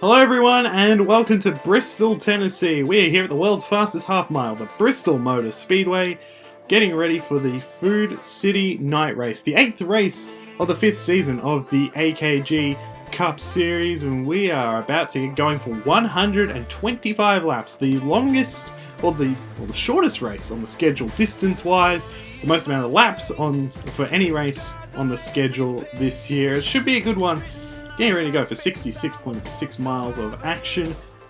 Hello everyone and welcome to Bristol, Tennessee. We are here at the world's fastest half mile, the Bristol Motor Speedway, getting ready for the Food City Night Race, the 8th race of the 5th season of the AKG Cup Series, and we are about to get going for 125 laps, the longest or the shortest race on the schedule distance-wise, the most amount of laps for any race on the schedule this year. It should be a good one. Getting ready to go for 66.6 miles of action,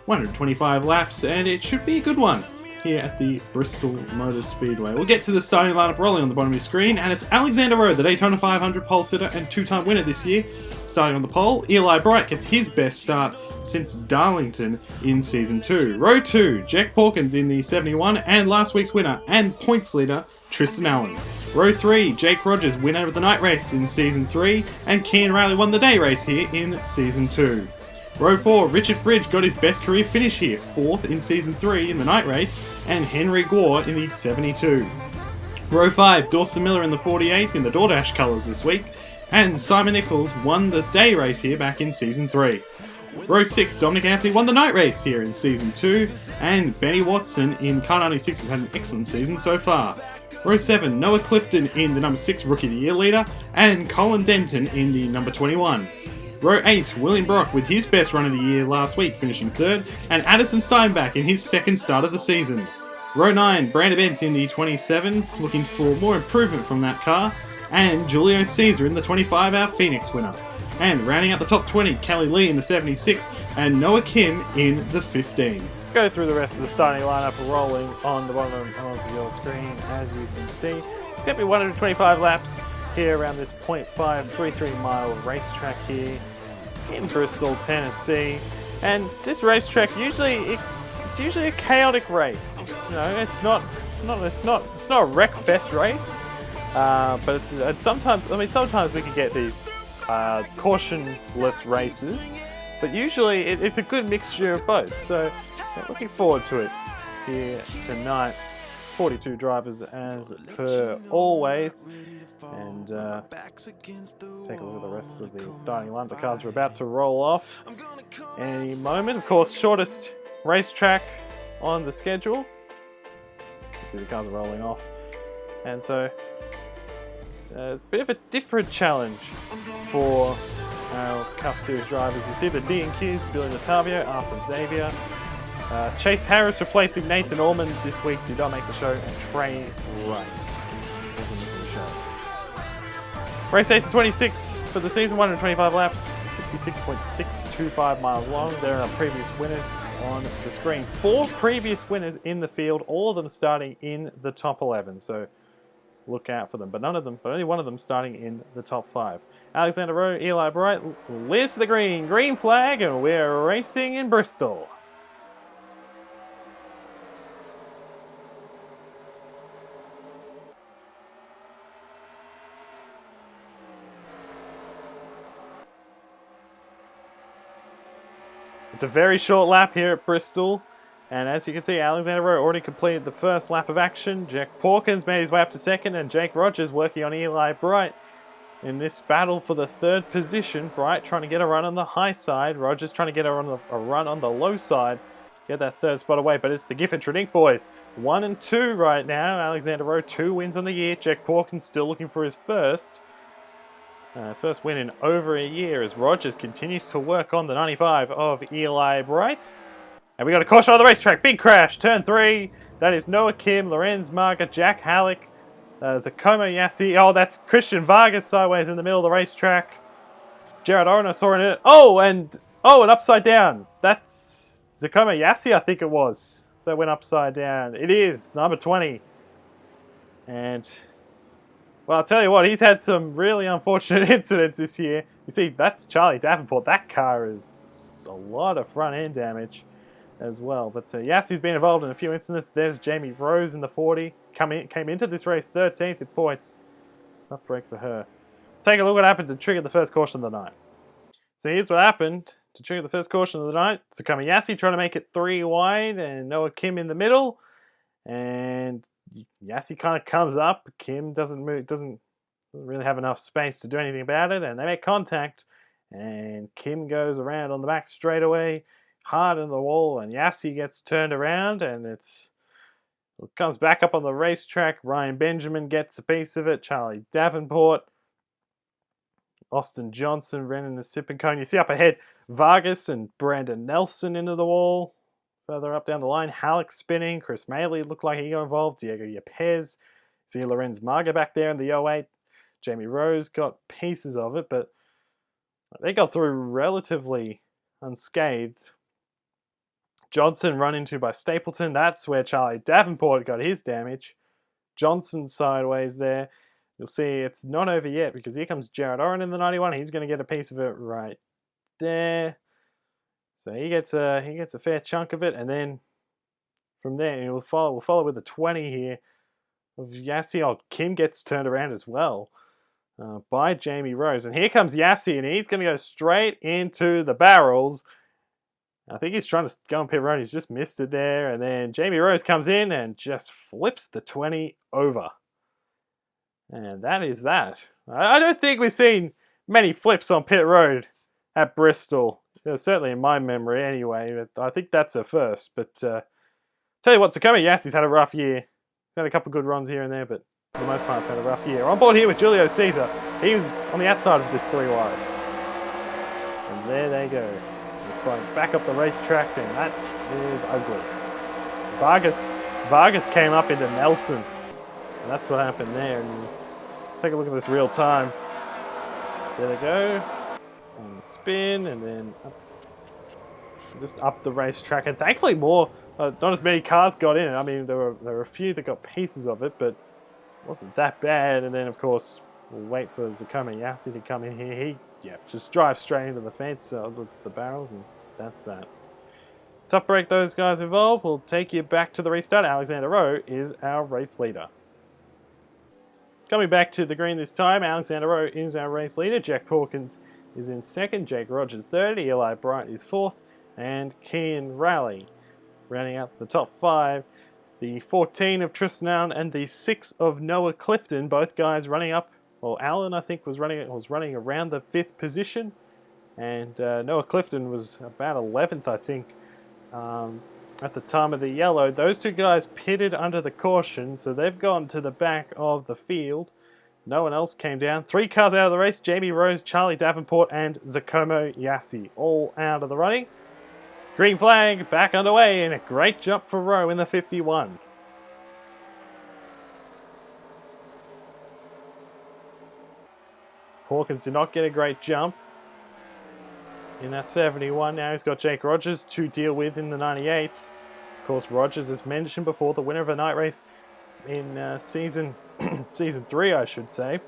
125 laps, and it should be a good one here at the Bristol Motor Speedway. We'll get to the starting lineup rolling on the bottom of your screen, and it's Alexander Rowe, the Daytona 500 pole sitter and two-time winner this year. Starting on the pole, Eli Bright gets his best start since Darlington in Season 2. Row 2, Jack Pawkins in the 71, and last week's winner and points leader, Tristan Allen. Row 3, Jake Rogers, winner of the night race in Season 3, and Kean Riley won the day race here in Season 2. Row 4, Richard Fridge got his best career finish here, 4th in Season 3 in the night race, and Henry Gore in the 72. Row 5, Dawson Miller in the 48 in the DoorDash colours this week, and Simon Nichols won the day race here back in Season 3. Row 6, Dominic Anthony won the night race here in Season 2, and Benny Watson in Car 96 has had an excellent season so far. Row 7, Noah Clifton in the number 6 Rookie of the Year leader, and Colin Denton in the number 21. Row 8, William Brock with his best run of the year last week, finishing 3rd, and Addison Steinbach in his 2nd start of the season. Row 9, Brandon Bent in the 27, looking for more improvement from that car, and Julio Caesar in the 25, our Phoenix winner. And rounding out the top 20, Kelly Lee in the 76, and Noah Kim in the 15. Go through the rest of the starting lineup rolling on the bottom of your screen. As you can see, it's going to be 125 laps here around this 0.533 mile racetrack here in Bristol, Tennessee. And this racetrack it's usually a chaotic race. You know, it's not a wreck fest race, but it's sometimes we can get these cautionless races. But usually it's a good mixture of both, so looking forward to it here tonight. 42 drivers as per always, and take a look at the rest of the starting line. The cars are about to roll off any moment. Of course, shortest racetrack on the schedule. You can see the cars are rolling off, and so it's a bit of a different challenge for our Cup Series drivers. You see the D&Qs, Billy Natavio, Arthur Xavier. Chase Harris replacing Nathan Orman this week did not make the show, and Trey Wright wasn't making the show. Race Ace 26 for the season, 125 laps, 66.625 miles long. There are previous winners on the screen. 4 previous winners in the field, all of them starting in the top 11. So look out for them, but only one of them starting in the top 5. Alexander Rowe, Eli Bright, leads to the green flag, and we're racing in Bristol. It's a very short lap here at Bristol, and as you can see, Alexander Rowe already completed the first lap of action. Jack Pawkins made his way up to 2nd, and Jake Rogers working on Eli Bright in this battle for the 3rd position. Bright trying to get a run on the high side, Rogers trying to get a run on the low side, get that 3rd spot away, but it's the Gifford Trinink boys. 1 and 2 right now. Alexander Rowe, 2 wins on the year. Jack Pawkins still looking for his first win in over a year as Rogers continues to work on the 95 of Eli Bright. And we got a caution on the racetrack. Big crash. Turn 3. That is Noah Kim, Lorenz Marga, Jack Halleck, Zakomo Yassi. Oh, that's Christian Vargas sideways in the middle of the racetrack. Jared Orner saw it. And upside down. That's Zakomo Yassi, I think it was, that went upside down. It is number 20. And well, I'll tell you what, he's had some really unfortunate incidents this year. You see, that's Charlie Davenport. That car is a lot of front end damage as well. But Yassi's been involved in a few incidents. There's Jamie Rose in the 40. Came into this race 13th with points. Tough break for her. Take a look at what happened to trigger the first caution of the night. So here's what happened to trigger the first caution of the night. Sakuma Yassi trying to make it 3 wide, and Noah Kim in the middle. And Yassi kind of comes up. Kim doesn't really have enough space to do anything about it, and they make contact. And Kim goes around on the back straightaway, hard in the wall, and Yassi gets turned around, and it comes back up on the racetrack. Ryan Benjamin gets a piece of it. Charlie Davenport, Austin Johnson running the sipping cone. You see up ahead, Vargas and Brandon Nelson into the wall. Further up down the line, Halleck spinning. Chris Maley looked like he got involved. Diego Yepes. See Lorenz Marga back there in the 08. Jamie Rose got pieces of it, but they got through relatively unscathed. Johnson run into by Stapleton. That's where Charlie Davenport got his damage. Johnson sideways there. You'll see it's not over yet because here comes Jared Oren in the 91. He's going to get a piece of it right there. So he gets a fair chunk of it, and then from there we'll follow with a 20 here of Yassi. Oh, Kim gets turned around as well by Jamie Rose, and here comes Yassi, and he's going to go straight into the barrels. I think he's trying to go on pit road. He's just missed it there, and then Jamie Rose comes in and just flips the 20 over. And that is that. I don't think we've seen many flips on pit road at Bristol. Certainly in my memory anyway. But I think that's a first. But tell you what, Takumi Yassi's had a rough year. He's had a couple of good runs here and there, but for the most part, he's had a rough year. On board here with Julio Caesar. He was on the outside of this 3 wide. And there they go. It's like back up the racetrack, and that is ugly. Vargas came up into Nelson. And that's what happened there. And take a look at this real time. There they go. On the spin, and then just up the racetrack. And thankfully more, not as many cars got in. I mean, there were a few that got pieces of it, but it wasn't that bad. And then, of course, we'll wait for Takumi Yassi to come in here. He just drives straight into the fence, the barrels, and that's that. Tough break those guys involved. We'll take you back to the restart. Alexander Rowe is our race leader. Coming back to the green this time, Alexander Rowe is our race leader. Jack Hawkins is in second, Jake Rogers third, Eli Bright is fourth, and Kian Raleigh rounding out the top 5. The 14 of Tristan Allen and the 6 of Noah Clifton, both guys running up. Well, Allen I think was running around the 5th position, and Noah Clifton was about 11th I think at the time of the yellow. Those 2 guys pitted under the caution, so they've gone to the back of the field. No one else came down. 3 cars out of the race. Jamie Rose, Charlie Davenport, and Zakomo Yassi all out of the running. Green flag back underway, and a great jump for Rowe in the 51. Hawkins did not get a great jump in that 71. Now he's got Jake Rogers to deal with in the 98. Of course, Rogers, as mentioned before, the winner of a night race in season 3, I should say.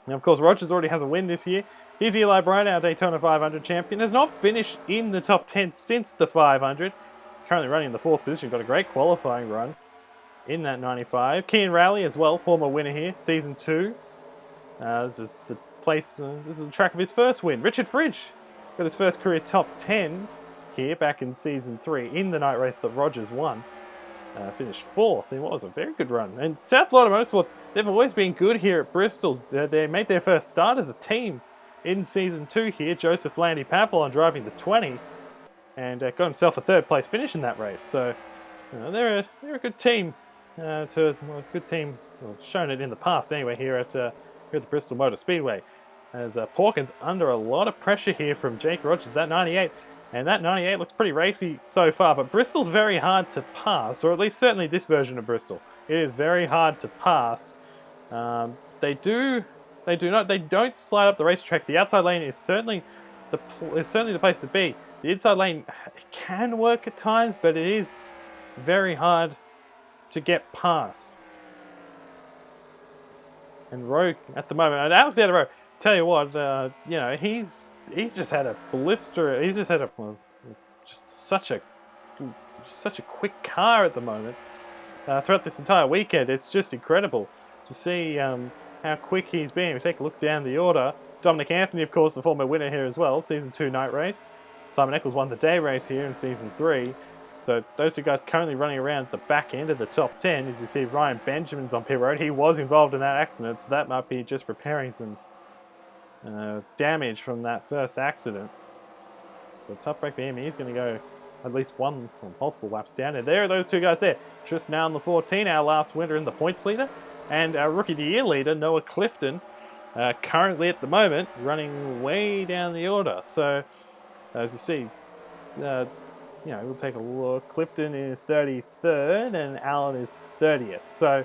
Now, of course, Rogers already has a win this year. Here's Eli Bright, our Daytona 500 champion. Has not finished in the top 10 since the 500. Currently running in the 4th position. Got a great qualifying run in that 95. Kian Raleigh as well, former winner here, season 2. This is the place. This is the track of his first win. Richard Fridge got his first career top 10 here back in season 3 in the night race that Rogers won. Finished 4th in what was a very good run. And South Florida Motorsports, they've always been good here at Bristol. They made their first start as a team in season 2 here. Joseph Landy Papillon driving the 20 and got himself a 3rd place finish in that race. So they're a good team. Shown it in the past anyway here at the Bristol Motor Speedway. As Hawkins under a lot of pressure here from Jake Rogers, that 98. And that 98 looks pretty racy so far, but Bristol's very hard to pass, or at least certainly this version of Bristol. It is very hard to pass. They don't slide up the racetrack. The outside lane is certainly the place to be. The inside lane can work at times, but it is very hard to get past. And Rowe at the moment, and Alexander Rowe, tell you what, he's just had a blister. He's just had such a quick car at the moment. Throughout this entire weekend, it's just incredible to see how quick he's been. We take a look down the order. Dominic Anthony, of course, the former winner here as well, season 2 night race. Simon Eccles won the day race here in season 3. So those 2 guys currently running around the back end of the top 10. As you see, Ryan Benjamin's on pit road. He was involved in that accident, so that might be just repairing some damage from that first accident. So tough break for him. He's going to go at least one or multiple laps down. And there are those two guys there. Tris now in the 14, our last winner in the points leader. And our Rookie of the Year leader, Noah Clifton, currently at the moment running way down the order. So as you see, we'll take a look. Clifton is 33rd and Alan is 30th. So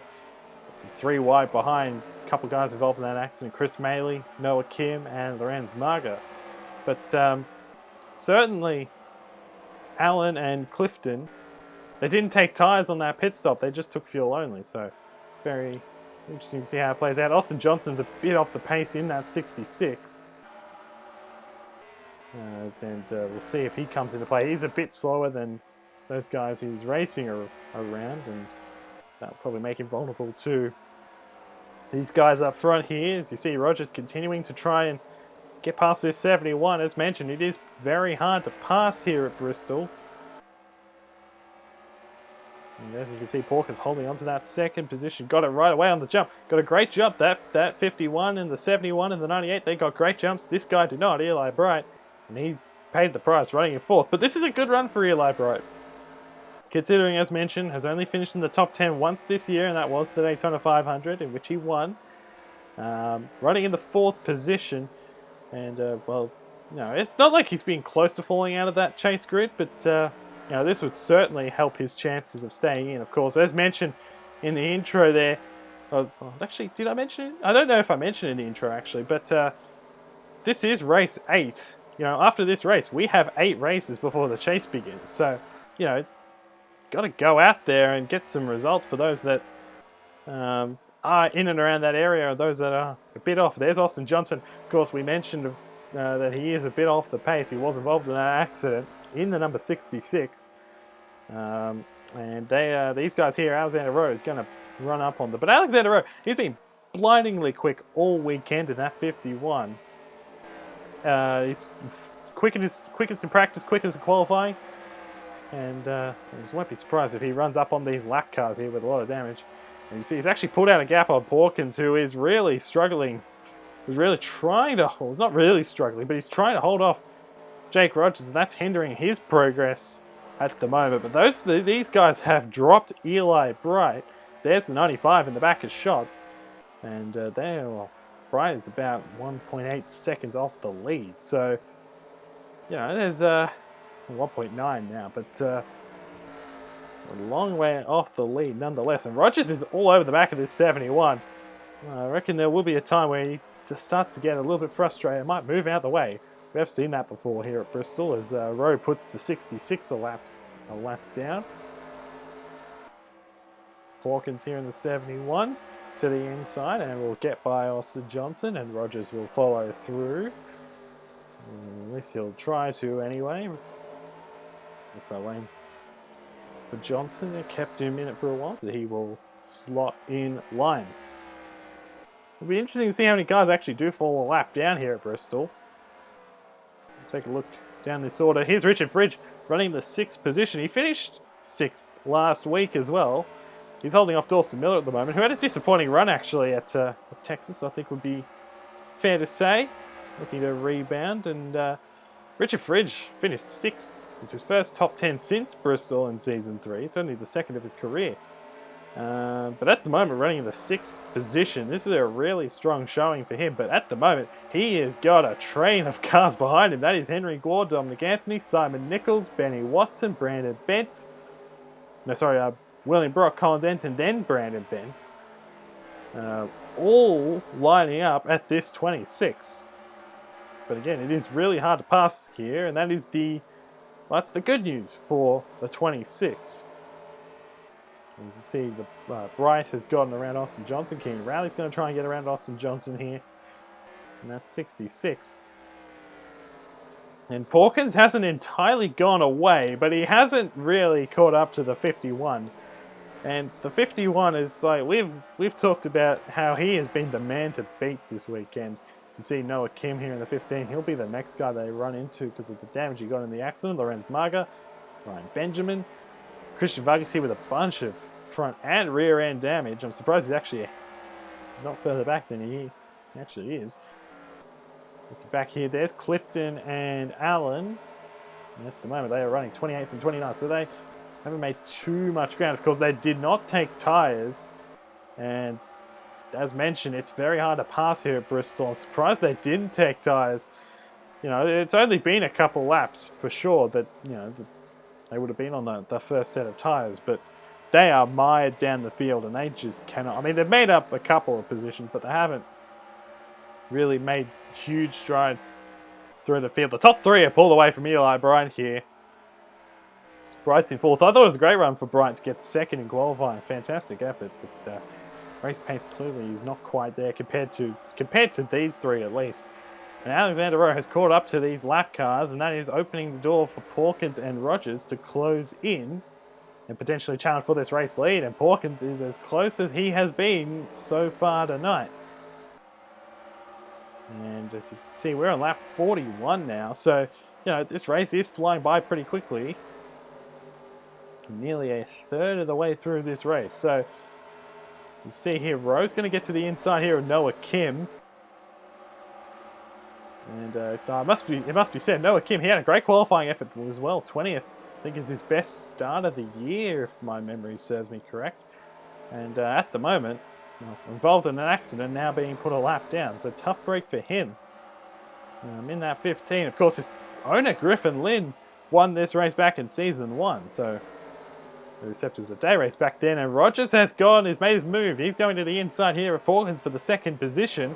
it's 3 wide behind. A couple guys involved in that accident: Chris Maley, Noah Kim, and Lorenz Marga. But certainly Alan and Clifton, they didn't take tyres on that pit stop. They just took fuel only. So very interesting to see how it plays out. Austin Johnson's a bit off the pace in that 66. And we'll see if he comes into play. He's a bit slower than those guys he's racing around, and that'll probably make him vulnerable to these guys up front here. As you see, Rogers continuing to try and get past this 71. As mentioned, it is very hard to pass here at Bristol. And as you can see, Porker's holding on to that second position. Got it right away on the jump. Got a great jump. That 51 and the 71 and the 98, they got great jumps. This guy did not, Eli Bright. And he's paid the price running in 4th. But this is a good run for Eli Bright, considering, as mentioned, has only finished in the top 10 once this year, and that was the Daytona 500, in which he won. Running in the 4th position. And, it's not like he's been close to falling out of that chase grid, but, this would certainly help his chances of staying in, of course. As mentioned in the intro there, actually, did I mention it? I don't know if I mentioned it in the intro, actually, but this is race 8. After this race, we have 8 races before the chase begins. So, got to go out there and get some results for those that are in and around that area, and those that are a bit off. There's Austin Johnson. Of course, we mentioned that he is a bit off the pace. He was involved in that accident in the number 66. And these guys here, Alexander Rowe is going to run up on them. But Alexander Rowe, he's been blindingly quick all weekend in that 51. He's quickest in practice, quickest in qualifying. And I just won't be surprised if he runs up on these lap cars here with a lot of damage. And you see he's actually pulled out a gap on Porkins, who is really struggling. He's really trying to, well, he's not really struggling, but he's trying to hold off Jake Rogers, and that's hindering his progress at the moment. But these guys have dropped Eli Bright. There's the 95 in the back is shot. And Bright is about 1.8 seconds off the lead. So, there's 1.9 now, but a long way off the lead nonetheless. And Rogers is all over the back of this 71. I reckon there will be a time where he just starts to get a little bit frustrated. Might move out the way. We have seen that before here at Bristol, as Rowe puts the 66 a lap down. Hawkins here in the 71 to the inside, and will get by Austin Johnson, and Rogers will follow through. At least he'll try to anyway. That's our lane for Johnson. It kept him in it for a while, but he will slot in line. It'll be interesting to see how many cars actually do fall a lap down here at Bristol. Take a look down this order. Here's Richard Fridge running the 6th position. He finished 6th last week as well. He's holding off Dawson Miller at the moment, who had a disappointing run actually at Texas, I think would be fair to say. Looking to rebound, and Richard Fridge finished 6th. It's his first top 10 since Bristol in Season 3. It's only the 2nd of his career. But at the moment, running in the 6th position, this is a really strong showing for him. But at the moment, he has got a train of cars behind him. That is Henry Gore, Dominic Anthony, Simon Nichols, Benny Watson, Brandon Bent. William Brock, Colin Dent, and then Brandon Bent. All lining up at this 26. But again, it is really hard to pass here, and that is that's the good news for the 26. As you see, the Bright has gotten around Austin Johnson. Keenan Rowley's going to try and get around Austin Johnson here. And that's 66. And Porkins hasn't entirely gone away, but he hasn't really caught up to the 51. And the 51 is like, we've talked about how he has been the man to beat this weekend. You see Noah Kim here in the 15. He'll be the next guy they run into because of the damage he got in the accident. Lorenz Marga, Ryan Benjamin, Christian Vargas here with a bunch of front and rear end damage. I'm surprised he's actually not further back than he actually is. Looking back here, there's Clifton and Allen. And at the moment, they are running 28th and 29th, so they haven't made too much ground. Of course, they did not take tyres. And as mentioned, it's very hard to pass here at Bristol. I'm surprised they didn't take tyres. You know, it's only been a couple laps for sure that, you know, they would have been on the first set of tyres. But they are mired down the field and they just cannot. I mean, they've made up a couple of positions, but they haven't really made huge strides through the field. The top three are pulled away from Eli Bryant here. Bright's in fourth. I thought it was a great run for Bright to get second in qualifying. Fantastic effort, but race pace clearly is not quite there compared to these three at least. And Alexander Rowe has caught up to these lap cars, and that is opening the door for Pawkins and Rogers to close in and potentially challenge for this race lead. And Pawkins is as close as he has been so far tonight. And as you can see, we're on lap 41 now, so you know this race is flying by pretty quickly. Nearly a third of the way through this race. So you see here, Rowe's going to get to the inside here of Noah Kim. And it must be said, Noah Kim, he had a great qualifying effort as well. 20th, I think, is his best start of the year, if my memory serves me correct. And at the moment, involved in an accident, now being put a lap down. So tough break for him. In that 15, of course, his owner, Griffin Lynn, won this race back in season 1. So except it was a day race back then, and Rogers has gone, he's made his move. He's going to the inside here of Pawkins for the second position.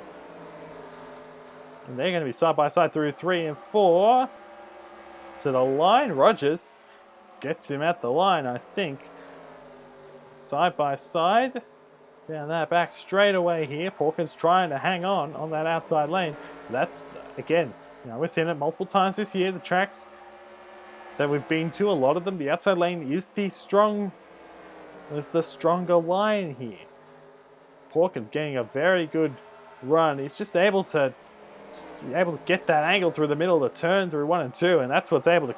And they're going to be side by side through 3 and 4. To the line, Rogers gets him at the line, I think. Side by side. Down that back straight away here. Pawkins trying to hang on that outside lane. That's, again, you know, we've seen it multiple times this year. The tracks that we've been to, a lot of them, the outside lane is the stronger line here. Pawkins getting a very good run. He's just able to get that angle through the middle of the turn through 1 and 2, and that's what's able to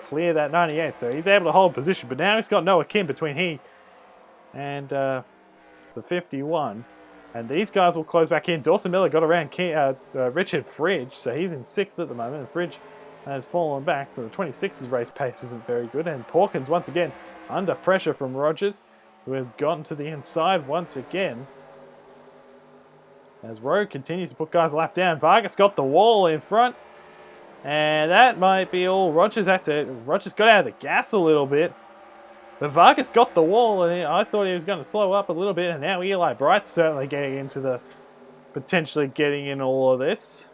clear that 98. So he's able to hold position, but now he's got Noah Kim between he and the 51. And these guys will close back in. Dawson Miller got around Richard Fridge, so he's in 6th at the moment, and Fridge has fallen back, so the 26's race pace isn't very good. And Pawkins, once again, under pressure from Rogers, who has gotten to the inside once again. As Rowe continues to put guys a lap down, Vargas got the wall in front. And that might be all. Rogers got out of the gas a little bit. But Vargas got the wall, and I thought he was going to slow up a little bit. And now Eli Bright's certainly getting into the, potentially getting in all of this.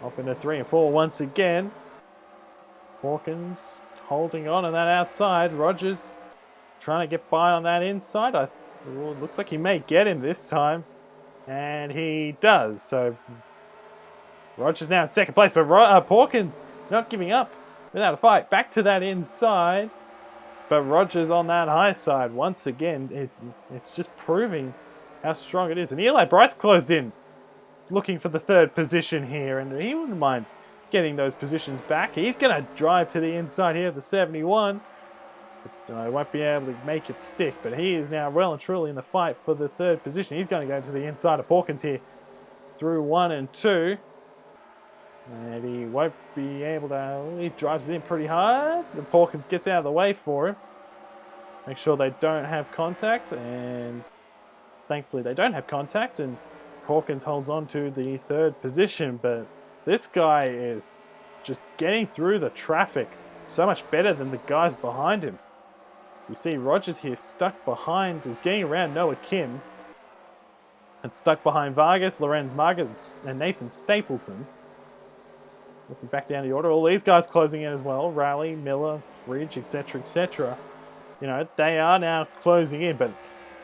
Up into 3 and 4 once again. Hawkins holding on that outside. Rogers trying to get by on that inside. Looks like he may get him this time. And he does. So Rogers now in second place. But Hawkins not giving up without a fight. Back to that inside. But Rogers on that high side. Once again, it's just proving how strong it is. And Eli Bright's closed in, looking for the third position here, and he wouldn't mind getting those positions back. He's going to drive to the inside here, the 71. But, won't be able to make it stick, but he is now well and truly in the fight for the third position. He's going to go to the inside of Pawkins here through 1 and 2. And he won't be able to, he drives it in pretty hard. The Pawkins gets out of the way for him. Make sure they don't have contact, and thankfully they don't have contact, and Hawkins holds on to the third position. But this guy is just getting through the traffic so much better than the guys behind him. So you see Rogers here stuck behind, is getting around Noah Kim, and stuck behind Vargas, Lorenz Margins, and Nathan Stapleton. Looking back down the order, all these guys closing in as well. Raleigh, Miller, Fridge, etc., etc. You know, they are now closing in, but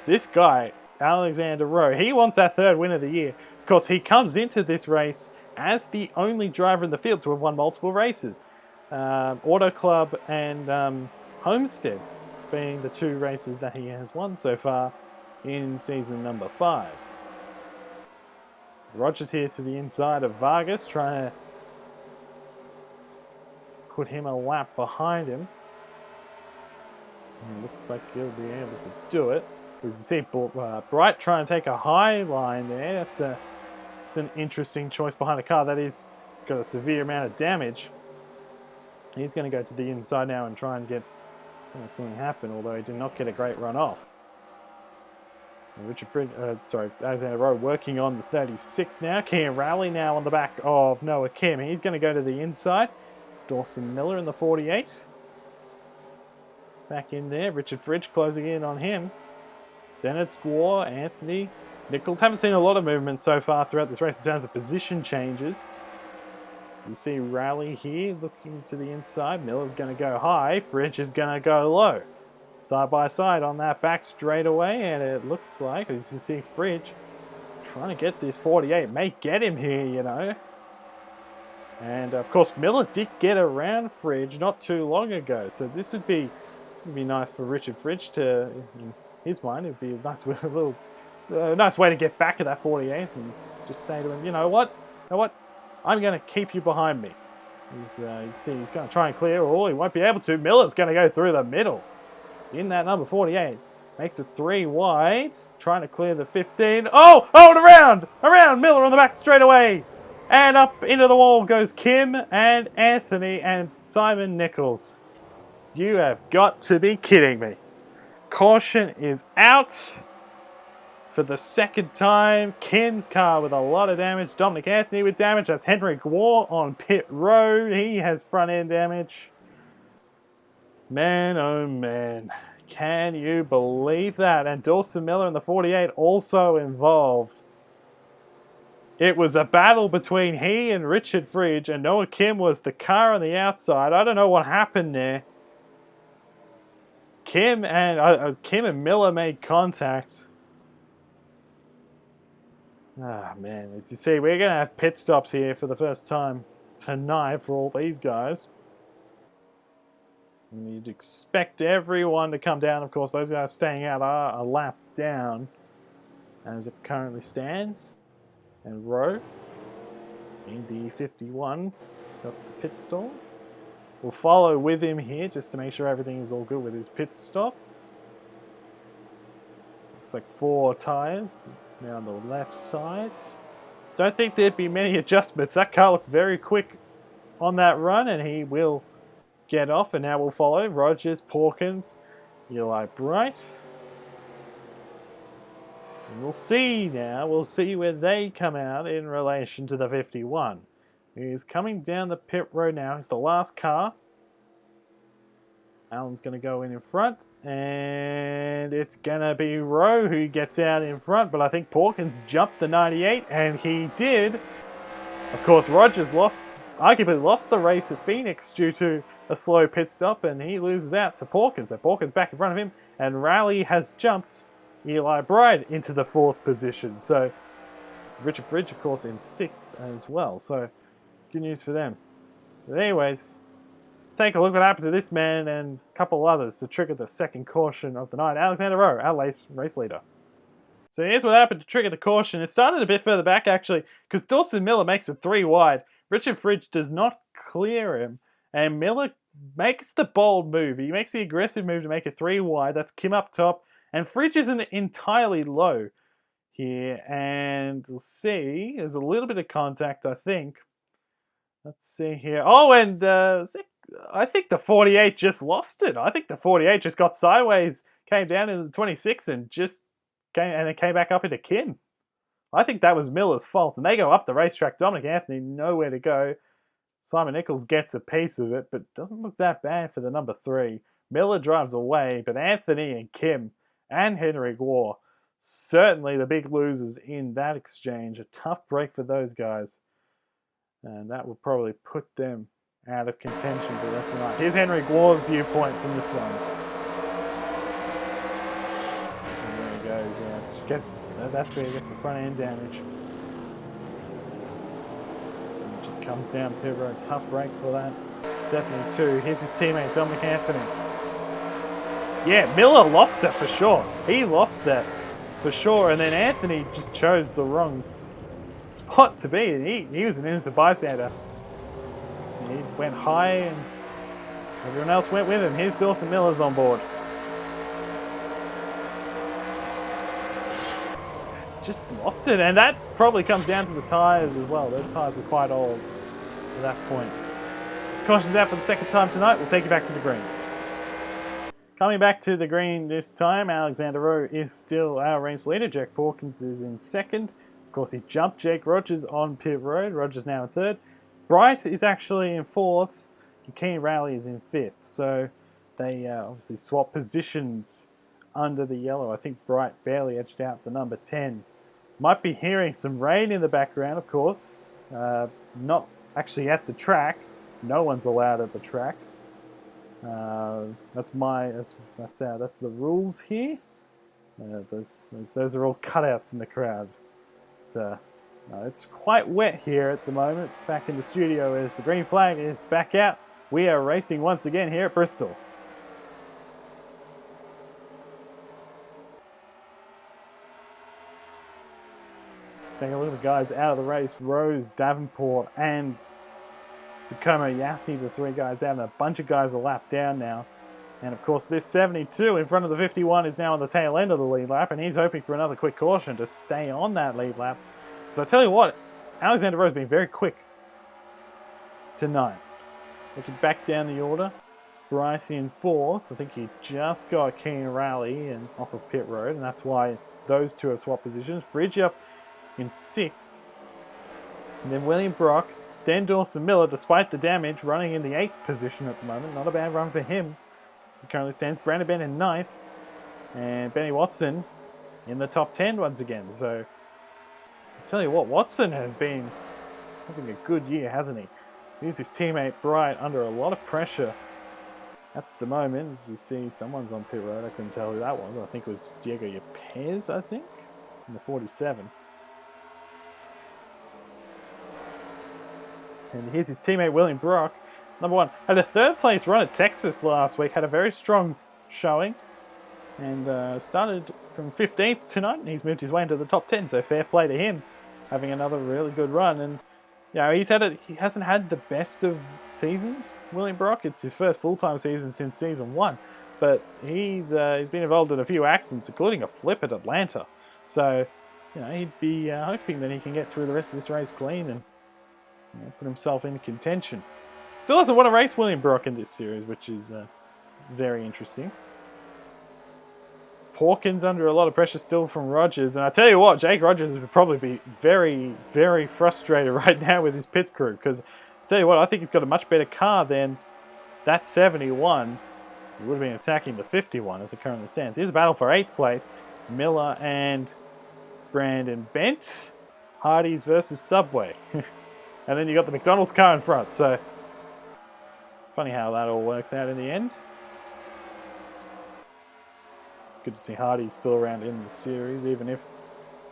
this guy, Alexander Rowe, he wants that third win of the year, because he comes into this race as the only driver in the field to have won multiple races. Auto Club and Homestead being the 2 races that he has won so far in season number 5. Rogers here to the inside of Vargas, trying to put him a lap behind him. And it looks like he'll be able to do it. As you see, Bright trying to take a high line there. That's It's an interesting choice behind a car that is got a severe amount of damage. He's going to go to the inside now and try and get something happen, although he did not get a great run off. Alexander Rowe working on the 36 now. Kim Rally now on the back of Noah Kim. He's going to go to the inside. Dawson Miller in the 48. Back in there. Richard Fridge closing in on him. Then it's Gore, Anthony, Nichols. Haven't seen a lot of movement so far throughout this race in terms of position changes. As you see Rally here looking to the inside. Miller's going to go high. Fridge is going to go low. Side by side on that back straightaway, and it looks like, as you see Fridge trying to get this 48. May get him here, you know. And of course Miller did get around Fridge not too long ago, so this would be nice for Richard Fridge to, in his mind, it'd be a nice way to get back at that 48 and just say to him, you know what, I'm going to keep you behind me. You see, he's going to try and clear, he won't be able to. Miller's going to go through the middle in that number 48. Makes it 3 wide, trying to clear the 15. And around Miller on the back straight away. And up into the wall goes Kim and Anthony and Simon Nichols. You have got to be kidding me. Caution is out for the second time. Kim's car with a lot of damage. Dominic Anthony with damage. That's Henry Gore on pit road. He has front end damage. Man, oh man. Can you believe that? And Dawson Miller in the 48 also involved. It was a battle between he and Richard Fridge, and Noah Kim was the car on the outside. I don't know what happened there. Kim and Miller made contact. Ah, man. As you see, we're going to have pit stops here for the first time tonight for all these guys. And you'd expect everyone to come down. Of course, those guys staying out are a lap down as it currently stands. And Rowe in the 51 got the pit stop. We'll follow with him here just to make sure everything is all good with his pit stop. Looks like 4 tyres now on the left side. Don't think there'd be many adjustments. That car looks very quick on that run, and he will get off. And now we'll follow Rogers, Porkins, Eli Bright. And we'll see now. We'll see where they come out in relation to the 51. He's coming down the pit road now. He's the last car. Alan's going to go in front. And it's going to be Rowe who gets out in front. But I think Porkins jumped the 98. And he did. Of course, Rogers arguably lost the race at Phoenix due to a slow pit stop. And he loses out to Porkins. So Porkins back in front of him. And Rally has jumped Eli Bright into the 4th position. So Richard Fridge, of course, in 6th as well. So good news for them. But anyways, take a look what happened to this man and a couple others to trigger the second caution of the night. Alexander Rowe, our race leader. So here's what happened to trigger the caution. It started a bit further back, actually, because Dawson Miller makes it 3 wide. Richard Fridge does not clear him, and Miller makes the bold move. He makes the aggressive move to make it 3 wide. That's Kim up top. And Fridge isn't entirely low here. And we'll see. There's a little bit of contact, I think. Let's see here. And I think the 48 just lost it. I think the 48 just got sideways, came down into the 26 and then came back up into Kim. I think that was Miller's fault. And they go up the racetrack. Dominic Anthony, nowhere to go. Simon Nichols gets a piece of it, but doesn't look that bad for the number 3. Miller drives away, but Anthony and Kim and Henry Gore, certainly the big losers in that exchange. A tough break for those guys. And that will probably put them out of contention for the rest of the night. Here's Henry Gore's viewpoint from this one. And there he goes, yeah. That's where he gets the front end damage. And just comes down pit road. Tough break for that. Definitely 2. Here's his teammate, Dominic Anthony. Yeah, Miller lost it for sure. He lost that for sure. And then Anthony just chose the wrong spot to be. He was an innocent bystander. He went high and everyone else went with him. Here's Dawson Miller's on board. just lost it, and that probably comes down to the tyres as well. Those tyres were quite old at that point. Caution's out for the second time tonight. We'll take you back to the green. Coming back to the green this time, Alexander Rowe is still our race leader. Jack Hawkins is in second. Of course, he jumped Jake Rogers on pit road. Rogers now in third. Bright is actually in fourth. Keen Rally is in fifth. So they obviously swap positions under the yellow. I think Bright barely edged out the number 10. Might be hearing some rain in the background, of course. Not actually at the track. No one's allowed at the track. That's the rules here. Those are all cutouts in the crowd. It's quite wet here at the moment. Back in the studio as the green flag is back out. We are racing once again here at Bristol. Taking a look at the guys out of the race. Rose, Davenport, and Tacoma Yassi, the three guys out, and a bunch of guys a lap down now. And of course, this 72 in front of the 51 is now on the tail end of the lead lap, and he's hoping for another quick caution to stay on that lead lap. So I tell you what, Alexander Rowe's been very quick tonight. Looking back down the order, Bryce in fourth. I think he just got Keen Rally and off of pit road, and that's why those two have swapped positions. Fridge up in sixth, and then William Brock, then Dawson Miller, despite the damage, running in the 8th position at the moment. Not a bad run for him. He currently stands. Brandon Ben in 9th, and Benny Watson in the top 10 once again. So, I tell you what, Watson has been having a good year, hasn't he? Here's his teammate Bright under a lot of pressure at the moment. As you see, someone's on pit road. I couldn't tell who that was. I think it was Diego Yepes, I think, in the 47. And here's his teammate William Brock, number 1. Had a third place run at Texas last week, had a very strong showing, and started from 15th tonight, and he's moved his way into the top 10, so fair play to him, having another really good run. And he hasn't had the best of seasons, William Brock. It's his first full-time season since season 1, but he's been involved in a few accidents, including a flip at Atlanta. So, he'd be hoping that he can get through the rest of this race clean and put himself in contention. Still doesn't want to race William Brock in this series, which is very interesting. Hawkins under a lot of pressure still from Rogers, and I tell you what, Jake Rogers would probably be very, very frustrated right now with his pit crew, because I tell you what, I think he's got a much better car than that 71. He would have been attacking the 51 as it currently stands. Here's a battle for 8th place. Miller and Brandon Bent. Hardy's versus Subway. And then you got the McDonald's car in front, so funny how that all works out in the end. Good to see Hardy still around in the series, even if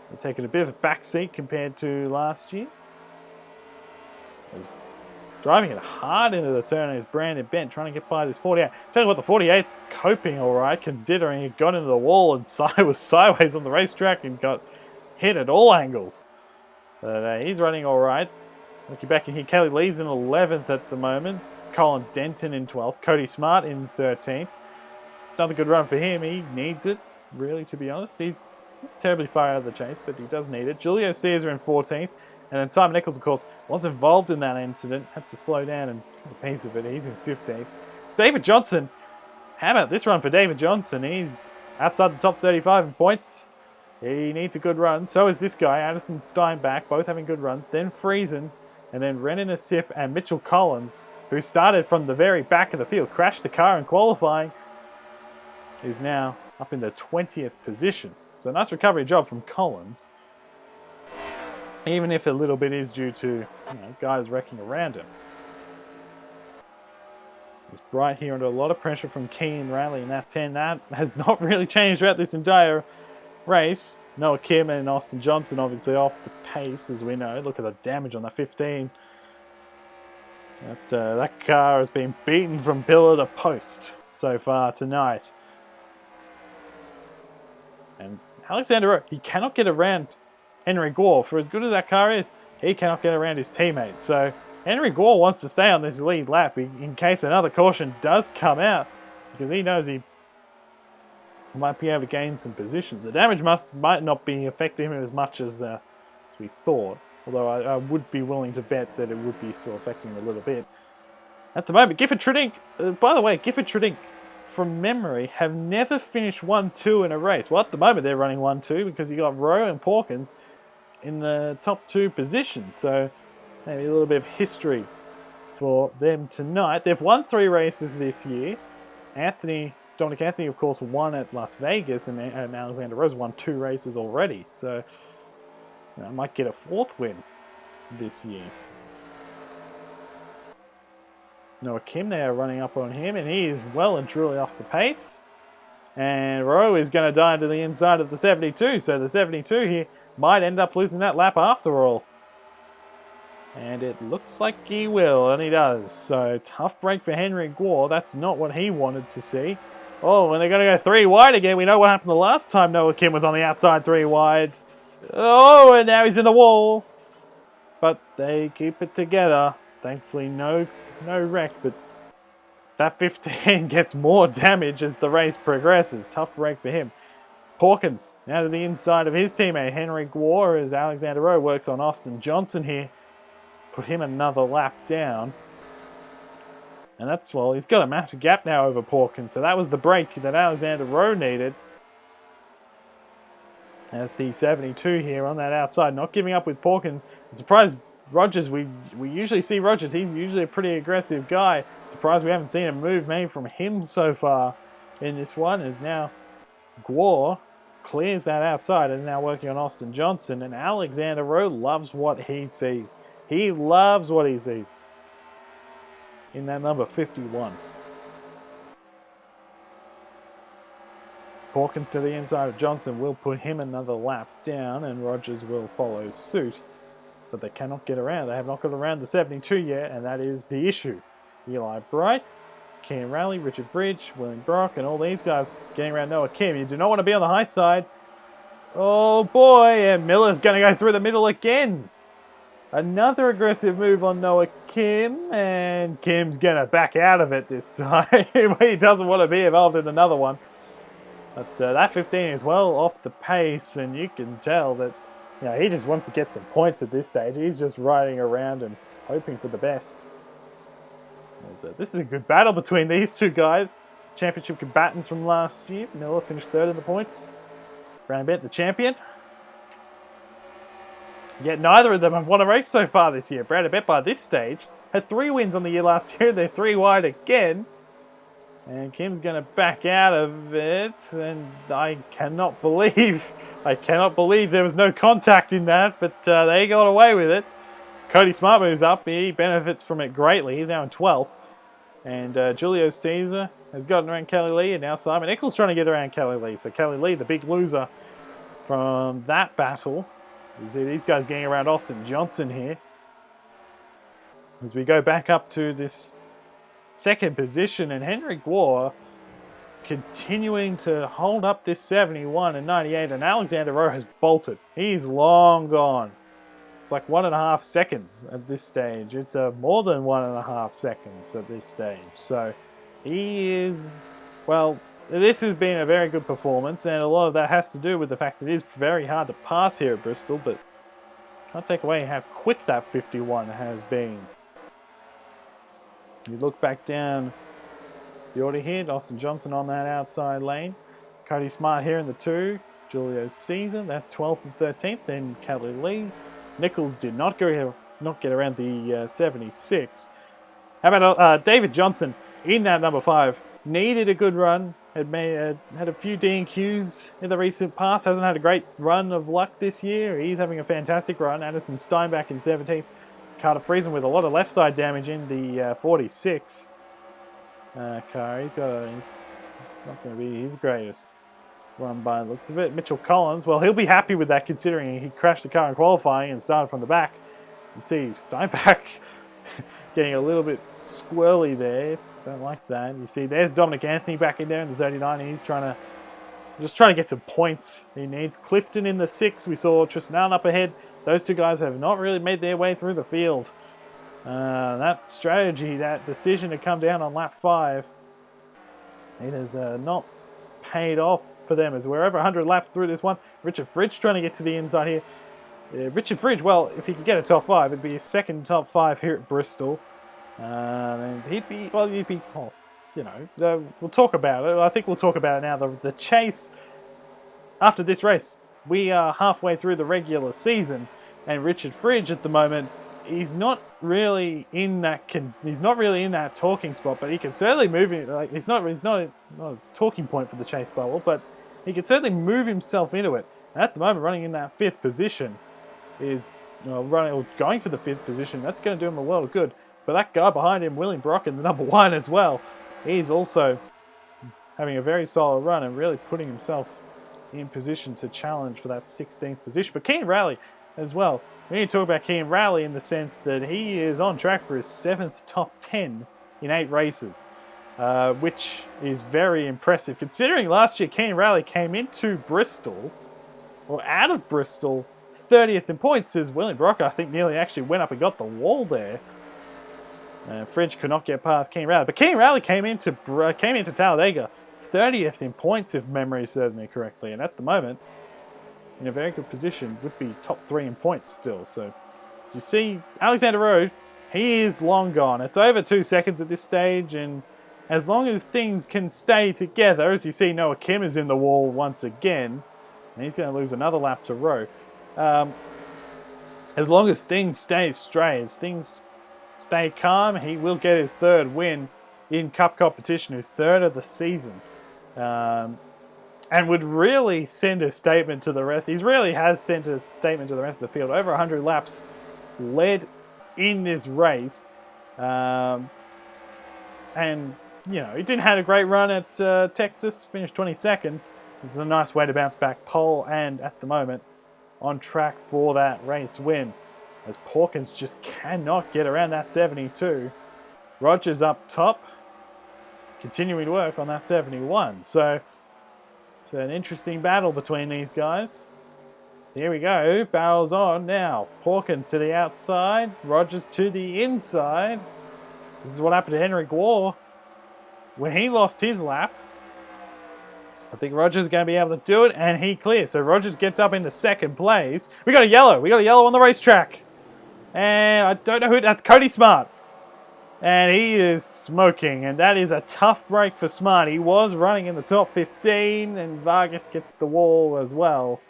they're taking a bit of a backseat compared to last year. He's driving it hard into the turn is Brandon Bent, trying to get by this 48. Tell you what, the 48's coping all right, considering he got into the wall and was sideways on the racetrack and got hit at all angles. But he's running all right. Looking back in here, Kelly Lee's in 11th at the moment. Colin Denton in 12th. Cody Smart in 13th. Another good run for him. He needs it, really, to be honest. He's not terribly far out of the chase, but he does need it. Julio Caesar in 14th. And then Simon Nichols, of course, was involved in that incident. Had to slow down and get a piece of it. He's in 15th. David Johnson. How about this run for David Johnson? He's outside the top 35 in points. He needs a good run. So is this guy, Addison Steinbach, both having good runs. Then Friesen. And then Renan Asip and Mitchell Collins, who started from the very back of the field, crashed the car in qualifying, is now up in the 20th position. So nice recovery job from Collins. Even if a little bit is due to guys wrecking around him. It's Bright here under a lot of pressure from Keen Rally in that 10. That has not really changed throughout this entire race. Noah Kim and Austin Johnson obviously off the pace, as we know. Look at the damage on that 15. That car has been beaten from pillar to post so far tonight. And Alexander Rowe, he cannot get around Henry Gore. For as good as that car is, he cannot get around his teammate. So Henry Gore wants to stay on this lead lap in case another caution does come out, because he knows he might be able to gain some positions. The damage might not be affecting him as much as we thought. Although I would be willing to bet that it would be still affecting him a little bit. At the moment, Gifford Tredink, by the way, Gifford Tredink, from memory, have never finished 1-2 in a race. Well, at the moment, they're running 1-2 because you got Rowe and Pawkins in the top 2 positions. So maybe a little bit of history for them tonight. They've won 3 races this year. Dominic Anthony, of course, won at Las Vegas, and Alexander Rose won 2 races already. So I might get a 4th win this year. Noah Kim there running up on him, and he is well and truly off the pace. And Rowe is going to dive to the inside of the 72, so the 72 here might end up losing that lap after all. And it looks like he will, and he does. So tough break for Henry Gore. That's not what he wanted to see. Oh, and they're going to go 3 wide again. We know what happened the last time Noah Kim was on the outside 3 wide. Oh, and now he's in the wall. But they keep it together. Thankfully, no wreck, but that 15 gets more damage as the race progresses. Tough break for him. Pawkins now to the inside of his teammate Henry Gore as Alexander Rowe works on Austin Johnson here. Put him another lap down. And that's, well, he's got a massive gap now over Pawkins. So that was the break that Alexander Rowe needed. As the 72 here on that outside, not giving up with Pawkins. I'm surprised Rogers, we usually see Rogers. He's usually a pretty aggressive guy. Surprised we haven't seen a move made from him so far in this one. As now Gore clears that outside and now working on Austin Johnson. And Alexander Rowe loves what he sees. He loves what he sees in that number 51. Pawkins to the inside of Johnson will put him another lap down, and Rogers will follow suit. But they cannot get around. They have not got around the 72 yet, and that is the issue. Eli Bright, Cam Rowley, Richard Fridge, William Brock, and all these guys getting around Noah Kim. You do not want to be on the high side. Oh boy, and Miller's going to go through the middle again. Another aggressive move on Noah Kim, and Kim's going to back out of it this time. He doesn't want to be involved in another one. But that 15 is well off the pace, and you can tell that he just wants to get some points at this stage. He's just riding around and hoping for the best. This is a good battle between these two guys. Championship combatants from last year. Miller finished 3rd in the points. Brandon Bent, the champion. Yet neither of them have won a race so far this year. Brandon Bent, by this stage, had 3 wins on the year last year. They're 3 wide again. And Kim's going to back out of it. And I cannot believe there was no contact in that. But they got away with it. Cody Smart moves up. He benefits from it greatly. He's now in 12th. And Julio Caesar has gotten around Kelly Lee. And now Simon Eccles trying to get around Kelly Lee. So Kelly Lee, the big loser from that battle. You see these guys getting around Austin Johnson here. As we go back up to this 2nd position, and Henry Gore continuing to hold up this 71 and 98, and Alexander Rowe has bolted. He's long gone. It's like 1.5 seconds at this stage. It's more than 1.5 seconds at this stage. So he is, well, this has been a very good performance, and a lot of that has to do with the fact that it is very hard to pass here at Bristol, but can't take away how quick that 51 has been. You look back down the order here, Austin Johnson on that outside lane, Cody Smart here in the 2, Julio Caesar, that's 12th and 13th, then Kelly Lee. Nichols did not get around the 76. How about David Johnson in that number 5? Needed a good run. Had a few D&Qs in the recent past. Hasn't had a great run of luck this year. He's having a fantastic run. Addison Steinbach in 17th. Carter Friesen with a lot of left side damage in the 46 car. He's not going to be his greatest run by the looks of it. Mitchell Collins, well, he'll be happy with that considering he crashed the car in qualifying and started from the back. To see Steinbach getting a little bit squirrely there. Don't like that. You see, there's Dominic Anthony back in there in the 39. He's just trying to get some points. He needs Clifton in the 6. We saw Tristan Allen up ahead. Those two guys have not really made their way through the field. That strategy, that decision to come down on lap 5, it has not paid off for them as we're over 100 laps through this one. Richard Fridge trying to get to the inside here. Richard Fridge, well, if he could get a top 5, it'd be his second top 5 here at Bristol. And he'd be, well, we'll talk about it. I think we'll talk about it now. The chase after this race. We are halfway through the regular season, and Richard Fridge at the moment, he's not really in that talking spot, but he can certainly move it. Like he's not a talking point for the chase bubble, but he can certainly move himself into it. And at the moment, running in that 5th position is going for the 5th position. That's going to do him a world of good. But that guy behind him, William Brock, in the number 1 as well, he's also having a very solid run and really putting himself in position to challenge for that 16th position. But Keane Rowley as well. We need to talk about Keane Rowley in the sense that he is on track for his 7th top 10 in 8 races, which is very impressive considering last year Keane Rowley came into Bristol, or out of Bristol, 30th in points. As William Brock, I think, nearly actually went up and got the wall there. Fridge could not get past Keane Rowley, but Keane Rowley came into Talladega 30th in points, if memory serves me correctly, and at the moment in a very good position, would be top 3 in points still. So you see Alexander Rowe, he is long gone. It's over 2 seconds at this stage, and as long as things can stay together, as you see Noah Kim is in the wall once again, and he's going to lose another lap to Rowe. As long as things stay straight, as things stay calm, he will get his 3rd win in Cup competition, his 3rd of the season. And would really send a statement to the rest. He really has sent a statement to the rest of the field. Over 100 laps led in this race. And, he didn't have a great run at Texas. Finished 22nd. This is a nice way to bounce back pole. And at the moment, on track for that race win. As Pawkins just cannot get around that 72. Rogers up top. Continuing to work on that 71. So it's an interesting battle between these guys. Here we go. Barrels on now. Pawkins to the outside. Rogers to the inside. This is what happened to Henrik Waugh when he lost his lap. I think Rogers is going to be able to do it, and he clears. So Rogers gets up into 2nd place. We got a yellow. We got a yellow on the racetrack. And I don't know who. That's Cody Smart. And he is smoking, and that is a tough break for Smart. He was running in the top 15, and Vargas gets the wall as well.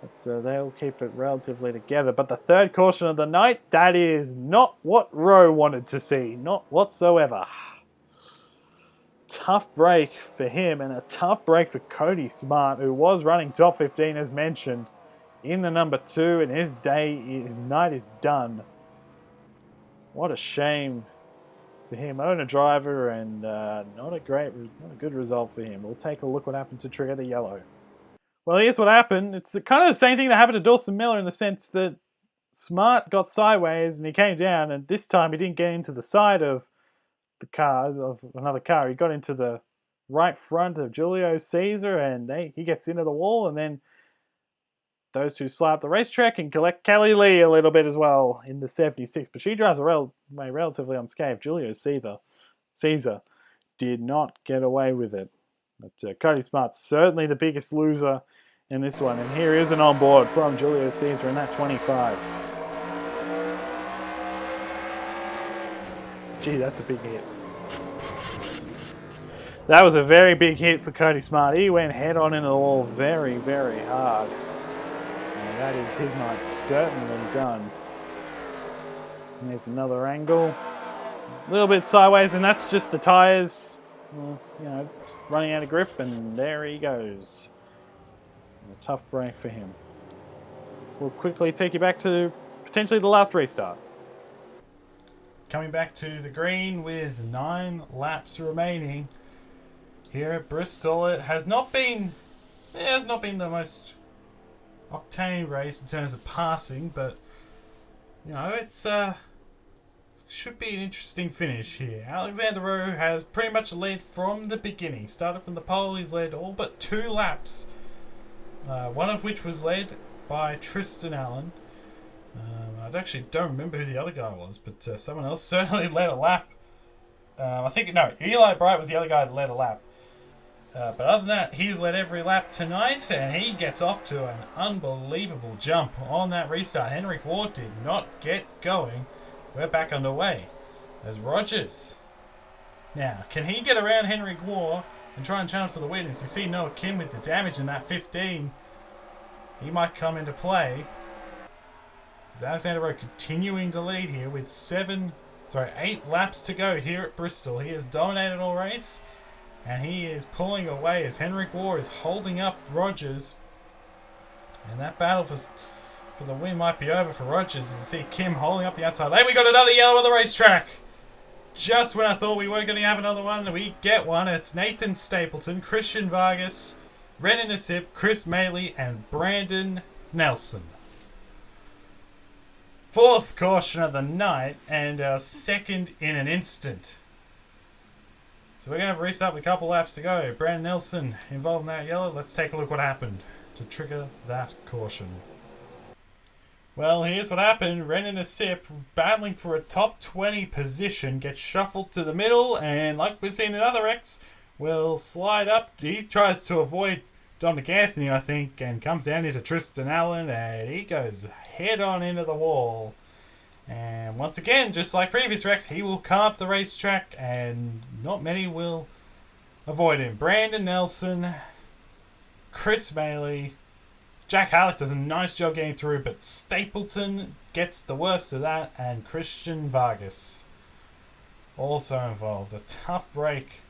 But they'll keep it relatively together. But the 3rd caution of the night, that is not what Rowe wanted to see. Not whatsoever. Tough break for him, and a tough break for Cody Smart, who was running top 15 as mentioned in the number 2, and his night is done. What a shame for him. Owner driver, and not a good result for him. We'll take a look what happened to trigger the yellow. Well, here's what happened. It's kind of the same thing that happened to Dawson Miller in the sense that Smart got sideways and he came down, and this time he didn't get into the side of the car, of another car. He got into the right front of Julio Caesar, and he gets into the wall, and then those two slap the racetrack and collect Kelly Lee a little bit as well in the 76. But she drives away relatively unscathed. Julio Caesar did not get away with it. But Cody Smart's certainly the biggest loser in this one. And here is an onboard from Julio Caesar in that 25. Gee, that's a big hit. That was a very big hit for Cody Smart. He went head on into the wall very, very hard. That is his night certainly done. And there's another angle. A little bit sideways, and that's just the tyres, just running out of grip, and there he goes. A tough break for him. We'll quickly take you back to potentially the last restart. Coming back to the green with 9 laps remaining here at Bristol. It has not been the most octane race in terms of passing, but it's should be an interesting finish here. Alexander Rowe has pretty much led from the beginning. Started from the pole, he's led all but 2 laps, one of which was led by Tristan Allen. I actually don't remember who the other guy was, but someone else certainly led a lap. Eli Bright was the other guy that led a lap. But other than that, he's led every lap tonight, and he gets off to an unbelievable jump on that restart. Henrik Ward did not get going. We're back underway. There's Rogers. Now, can he get around Henrik Ward and try and challenge for the win? As you see Noah Kim with the damage in that 15, he might come into play. As Alexander Rowe continuing to lead here with 8 laps to go here at Bristol. He has dominated all race. And he is pulling away as Henrik Ward is holding up Rogers. And that battle for the win might be over for Rogers. As you see Kim holding up the outside lane. We got another yellow on the racetrack. Just when I thought we weren't going to have another one, we get one. It's Nathan Stapleton, Christian Vargas, Renan Nassib, Chris Maley, and Brandon Nelson. 4th caution of the night, and our second in an instant. So we're going to have a restart with a couple laps to go. Brandon Nelson involved in that yellow. Let's take a look what happened to trigger that caution. Well, here's what happened. Renan Nassib, battling for a top 20 position, gets shuffled to the middle, and like we've seen in other wrecks, will slide up. He tries to avoid Dominic Anthony, I think, and comes down into Tristan Allen, and he goes head on into the wall. And once again, just like previous wrecks, he will come up the racetrack, and not many will avoid him. Brandon Nelson, Chris Maley, Jack Halleck does a nice job getting through, but Stapleton gets the worst of that, and Christian Vargas also involved. A tough break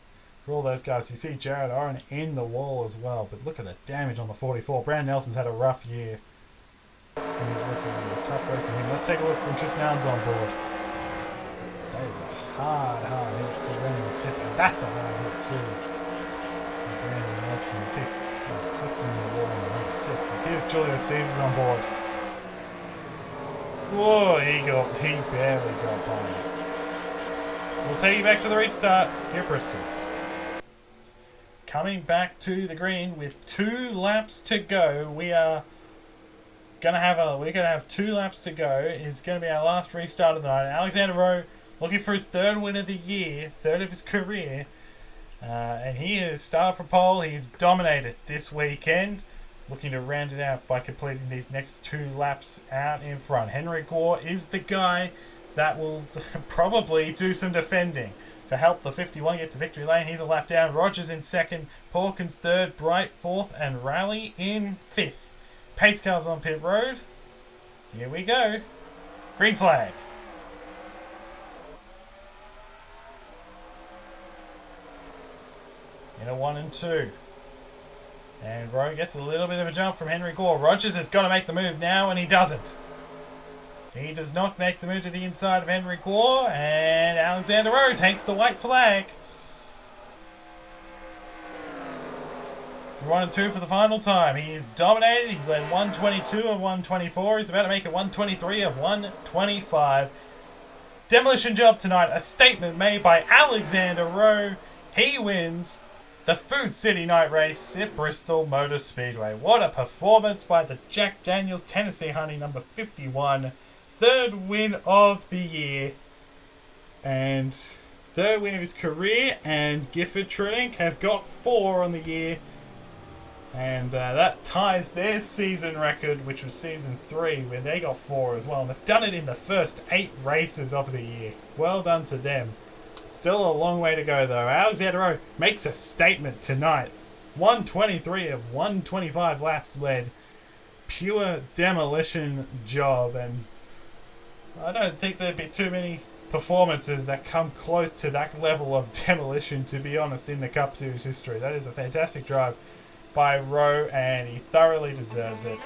for all those guys. You see Jared Oren in the wall as well, but look at the damage on the 44. Brandon Nelson's had a rough year. And he's looking at a tough break for him. Let's take a look from Tristan Allen's on board. That is a hard hit for Brandon Nassib, and that's a hard hit too. And Brandon Nelson, you see Clifton in the wall on the number 6. As here's Julio Caesar's on board. Whoa, he barely got by. We'll take you back to the restart here at Bristol. Coming back to the green with 2 laps to go. We're gonna have 2 laps to go. It's gonna be our last restart of the night. Alexander Rowe looking for his 3rd win of the year, 3rd of his career, and he has started for pole. He's dominated this weekend, looking to round it out by completing these next 2 laps out in front. Henrik Ward is the guy that will probably do some defending to help the 51 get to victory lane. He's a lap down. Rogers in 2nd, Pawkins 3rd, Bright 4th, and Raleigh in 5th. Pace cars on pit road. Here we go. Green flag. In a 1 and 2. And Rowe gets a little bit of a jump from Henry Gore. Rogers has got to make the move now, and he doesn't. He does not make the move to the inside of Henry Gore, and Alexander Rowe takes the white flag. 1 and 2 for the final time. He is dominated. He's led 122 of 124. He's about to make it 123 of 125. Demolition job tonight. A statement made by Alexander Rowe. He wins the Food City Night Race at Bristol Motor Speedway. What a performance by the Jack Daniels Tennessee Honey number 51. 3rd win of the year. And 3rd win of his career. And Gifford Trilling have got 4 on the year. And that ties their season record, which was season 3, where they got 4 as well. And they've done it in the first 8 races of the year. Well done to them. Still a long way to go, though. Alexander Rowe makes a statement tonight. 123 of 125 laps led. Pure demolition job. And I don't think there'd be too many performances that come close to that level of demolition, to be honest, in the Cup Series history. That is a fantastic drive by Rowe, and he thoroughly deserves it.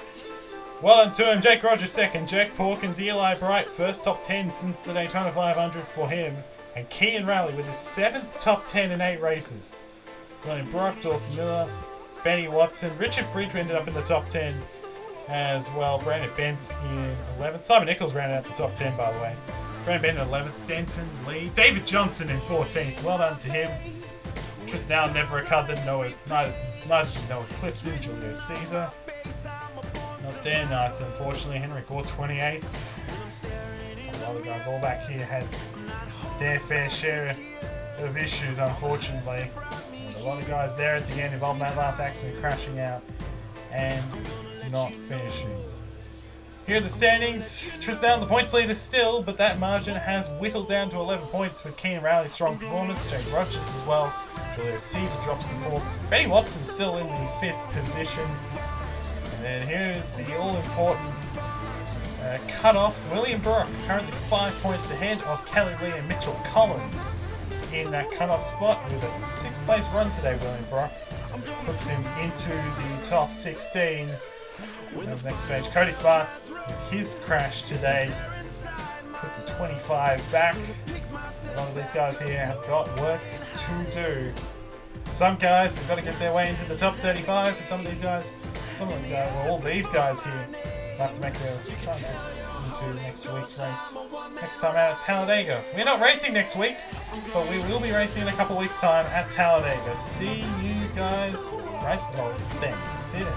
Well done to him. Jake Rogers 2nd, Jack Pawkins, Eli Bright, first top 10 since the Daytona 500 for him, and Kean Raleigh with his 7th top 10 in 8 races. William Brock, Dawson Miller, Benny Watson, Richard Fridge ended up in the top 10 as well. Brandon Bent in 11th. Simon Nichols rounded out the top 10, by the way. Brandon Bent in 11th. Denton Lee. David Johnson in 14th. Well done to him. Tristan Allen never recovered. Neither did Noah Clifton, Julio Caesar. Not their nights, unfortunately. Henry Gore 28th. A lot of guys all back here had their fair share of issues, unfortunately. And a lot of guys there at the end involved in that last accident, crashing out and not finishing. Here are the standings. Tristan, the points leader still, but that margin has whittled down to 11 points with Keenan Rowley's strong performance, Jake Rogers as well. Julius Caesar drops to 4th. Benny Watson still in the 5th position. And then here's the all-important cut-off. William Brock currently 5 points ahead of Kelly Lee and Mitchell Collins in that cut-off spot with a 6th place run today. William Brock puts him into the top 16. Next page, Cody Spark with his crash today puts him 25 back. A lot of these guys here have got work to do. Some guys have got to get their way into the top 35. For some of these guys, well, all these guys here will have to make their try and get into next week's race. Next time out at Talladega. We're not racing next week, but we will be racing in a couple weeks' time at Talladega. See you guys right then. See you then.